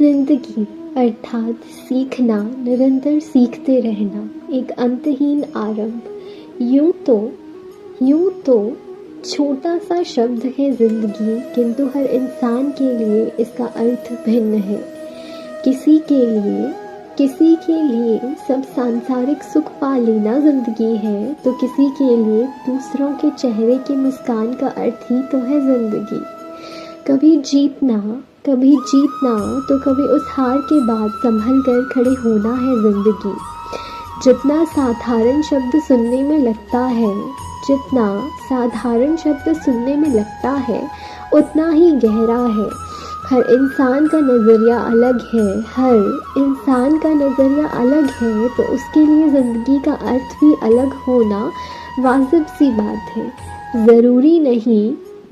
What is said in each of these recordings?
जिंदगी अर्थात सीखना, निरंतर सीखते रहना, एक अंतहीन आरंभ। यूं तो छोटा सा शब्द है जिंदगी, किंतु हर इंसान के लिए इसका अर्थ भिन्न है। किसी के लिए सब सांसारिक सुख पा लेना जिंदगी है, तो किसी के लिए दूसरों के चेहरे की मुस्कान का अर्थ ही तो है जिंदगी। कभी जीतना तो कभी उस हार के बाद संभल कर खड़े होना है जिंदगी। जितना साधारण शब्द सुनने में लगता है उतना ही गहरा है। हर इंसान का नज़रिया अलग है, तो उसके लिए ज़िंदगी का अर्थ भी अलग होना वाजिब सी बात है।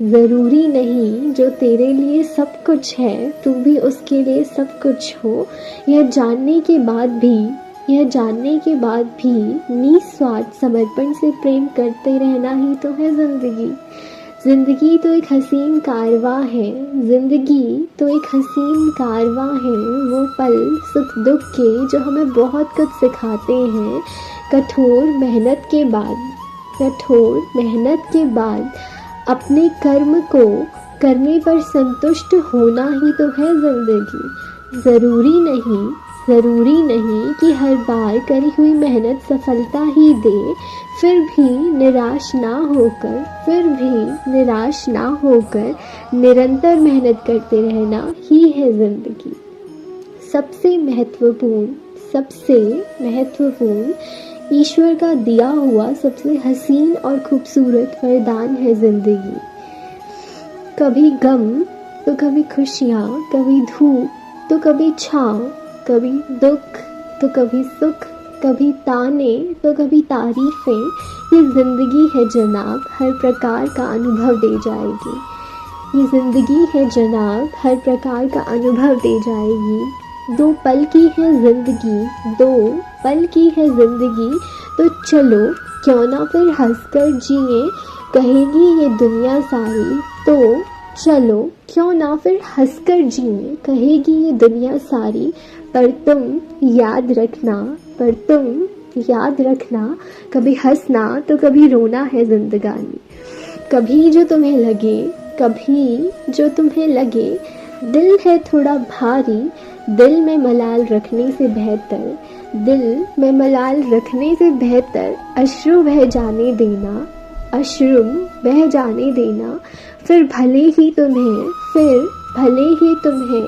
ज़रूरी नहीं जो तेरे लिए सब कुछ है तू भी उसके लिए सब कुछ हो। यह जानने के बाद भी निस्वार्थ समर्पण से प्रेम करते रहना ही तो है जिंदगी। जिंदगी तो एक हसीन कारवां है, वो पल सुख दुख के जो हमें बहुत कुछ सिखाते हैं। कठोर मेहनत के बाद अपने कर्म को करने पर संतुष्ट होना ही तो है जिंदगी। ज़रूरी नहीं कि हर बार करी हुई मेहनत सफलता ही दे, फिर भी निराश ना होकर निरंतर मेहनत करते रहना ही है जिंदगी। सबसे महत्वपूर्ण ईश्वर का दिया हुआ सबसे हसीन और खूबसूरत वरदान है जिंदगी। कभी गम तो कभी खुशियाँ, कभी धूप तो कभी छाँव, कभी दुख तो कभी सुख, कभी ताने तो कभी तारीफें। ये जिंदगी है जनाब, हर प्रकार का अनुभव दे जाएगी। दो पल की है जिंदगी, तो चलो क्यों ना फिर हंसकर जिए, कहेगी ये दुनिया सारी। पर तुम याद रखना, कभी हंसना तो कभी रोना है जिंदगानी। कभी जो तुम्हें लगे दिल है थोड़ा भारी, दिल में मलाल रखने से बेहतर अश्रु बह जाने देना। फिर भले ही तुम्हें